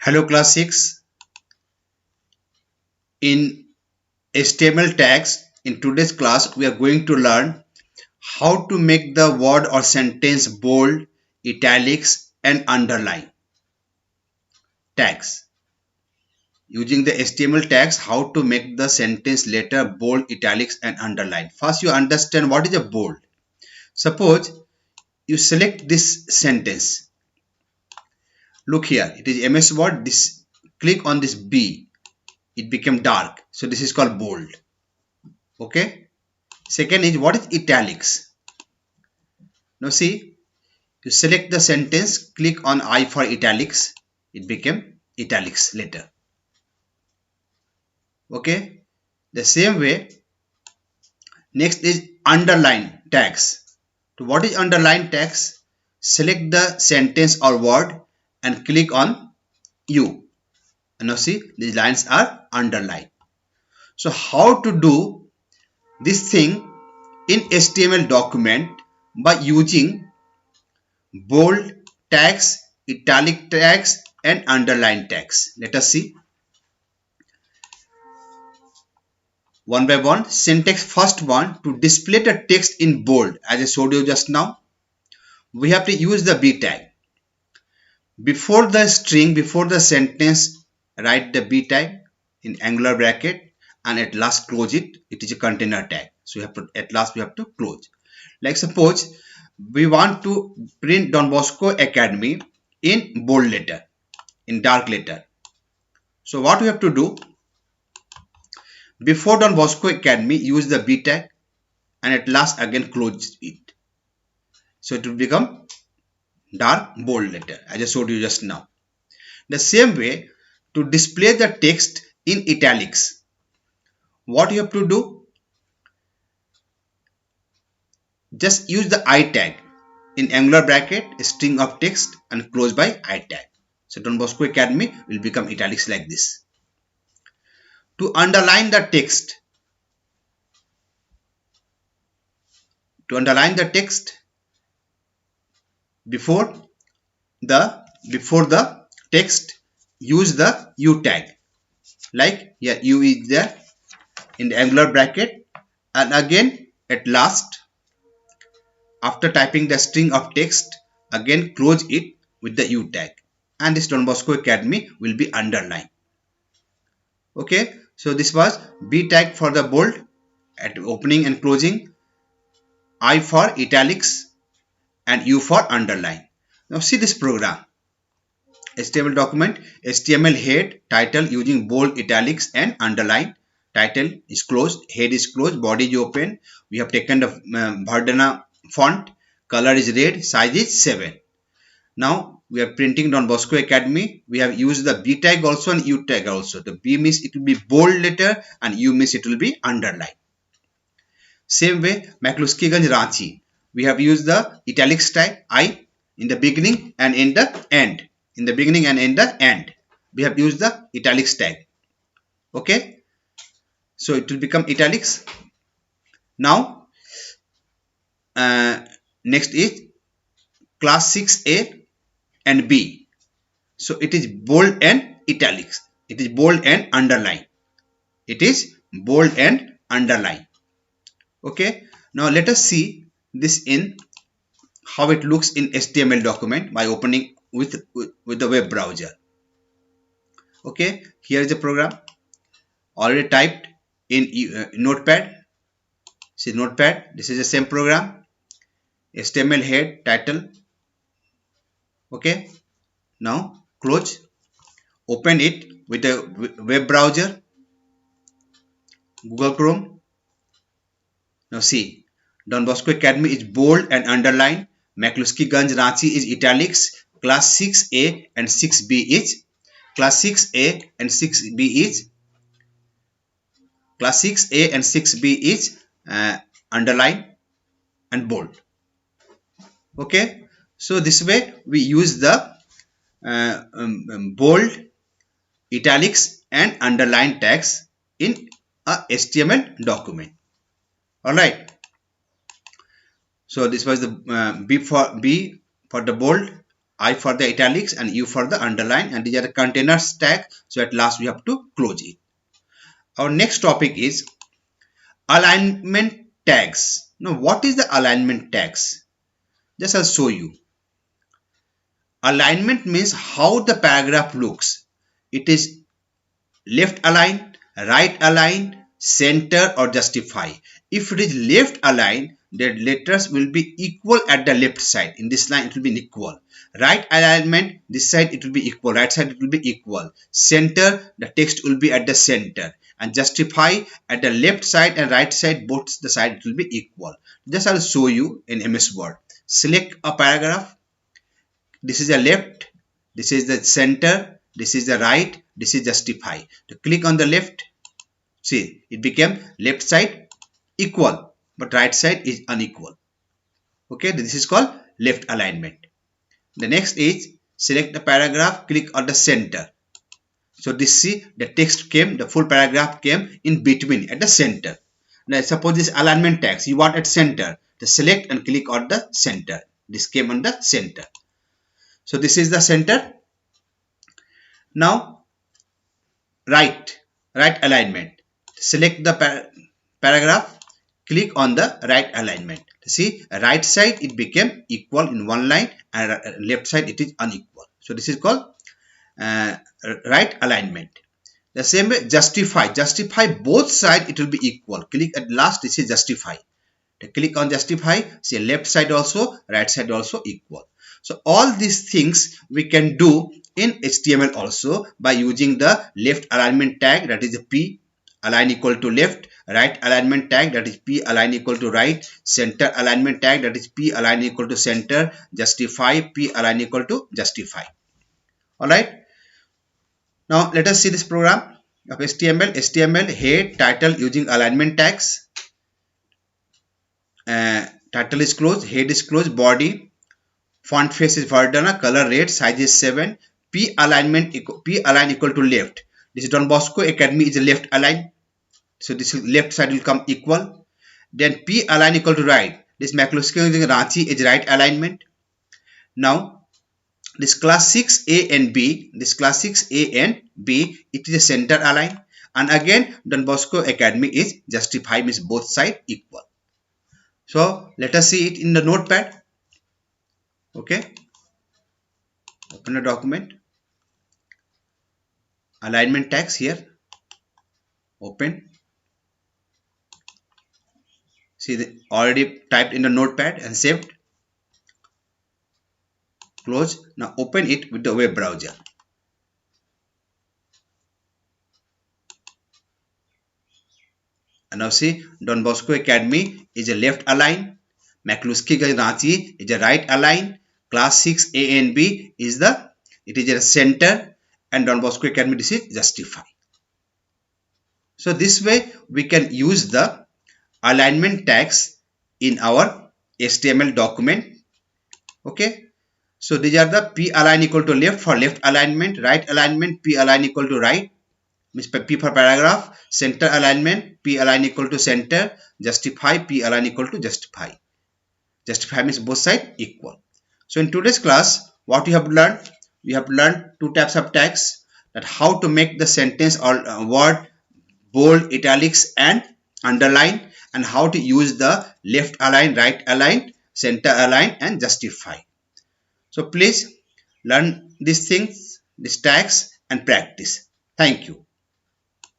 Hello class 6. In HTML tags, in today's class we are going to learn how to make the word or sentence bold, italics and underline tags. Using the HTML tags, how to make the sentence letter bold, italics and underline. First you understand what is a bold. Suppose you select this sentence. Look here, it is MS Word. This click on this B. It became dark. So this is called bold. Okay. Second is what is italics. Now see, you select the sentence, click on I for italics. It became italics letter. Okay. The same way, next is underline tags. So what is underline tags? Select the sentence or word and click on U. And now see, these lines are underlined. So how to do this thing in HTML document by using bold tags, italic tags and underline tags. Let us see one by one. Syntax. First one, to display the text in bold, as I showed you just now, we have to use the B tag. Before the string, before the sentence, write the B tag in angular bracket and at last close it. It is a container tag. So you have to, at last we have to close. Like suppose we want to print Don Bosco Academy in bold letter, in dark letter. So what we have to do, before Don Bosco Academy, use the B tag and at last again close it. So it will become dark bold letter as I showed you just now. The same way, to display the text in italics, what you have to do, just use the I tag in angular bracket, string of text and close by I tag. So Don Bosco Academy will become italics like this. To underline the text, before the text, use the U tag. Like here, U is there in the angular bracket and again at last, after typing the string of text, again close it with the U tag, and this Don Bosco Academy will be underlined. Okay, so this was B tag for the bold at opening and closing, I for italics and U for underline. Now see this program. HTML document, HTML head, title using bold, italics and underline. Title is closed, head is closed, body is open. We have taken the Verdana font, color is red, size is 7. Now we are printing Don Bosco Academy. We have used the B tag also and U tag also. The B means it will be bold letter and U means it will be underline. Same way, McCluskey-Ganj Ranchi. We have used the italics tag I in the beginning and in the end. In the beginning and in the end, we have used the italics tag. Okay, so it will become italics. Now next is class 6A and B. So it is bold and italics. It is bold and underline. It is bold and underline. Okay, now let us see this in how it looks in HTML document by opening with the web browser. Okay, here is the program already typed in notepad. See notepad, this is the same program. HTML head, title. Okay, now close, open it with the web browser, Google Chrome. Now see, Don Bosco Academy is bold and underlined. McCluskey-Ganj Ranchi is italics. Class 6A and 6B is class 6A and 6B is class 6A and 6B is underline and bold. Okay, so this way we use the bold, italics and underline tags in a HTML document. All right. So this was the B for the bold, I for the italics and U for the underline, and these are the containers tag. So at last we have to close it. Our next topic is alignment tags. Now what is the alignment tags? Just I'll show you. Alignment means how the paragraph looks. It is left align, right align, center or justify. If it is left align, the letters will be equal at the left side. In this line it will be equal. Right alignment, this side it will be equal, right side it will be equal. Center, the text will be at the center. And justify, at the left side and right side, both the side it will be equal. Just I'll show you in MS Word. Select a paragraph. This is the left, this is the center, this is the right, this is justify. To click on the left, see it became left side equal but right side is unequal. Okay, this is called left alignment. The next is select the paragraph, click on the center. So this, see, the text came, the full paragraph came in between at the center. Now suppose this alignment text you want at center, to select and click on the center. This came on the center. So this is the center. Now right alignment. Select the paragraph, click on the right alignment. See, right side it became equal in one line and left side it is unequal. So this is called right alignment. The same way justify. Justify both sides it will be equal. Click at last, this is justify. To click on justify, see left side also, right side also equal. So all these things we can do in HTML also by using the left alignment tag, that is P align equal to left, right alignment tag, that is P align equal to right, center alignment tag, that is P align equal to center, justify, P align equal to justify. Alright. Now let us see this program of HTML. HTML head title using alignment tags. Title is closed, head is closed, body, font face is Verdana, color red, size is 7, P align equal to left. This is Don Bosco Academy is a left align. So this left side will come equal. Then P align equal to right. This McCluskey Ranchi is right alignment. Now this class 6A and B, it is a center align. And again Don Bosco Academy is justify, means both sides equal. So let us see it in the notepad. Okay, open the document, alignment tags here, open. See, already typed in the notepad and saved. Close. Now open it with the web browser. And now see, Don Bosco Academy is a left align, McCluskey Ranchi is a right align, class 6 A and B is it is a center, and Don Bosco Academy this is justify. So this way we can use the alignment tags in our HTML document. Okay, so these are the P align equal to left for left alignment, right alignment P align equal to right, means P for paragraph, center alignment P align equal to center, justify P align equal to justify. Justify means both sides equal. So in today's class, what we have learned? We have learned two types of tags, that how to make the sentence or word bold, italics and underline, and how to use the left align, right align, center align and justify. So please learn these things, these tags and practice. Thank you.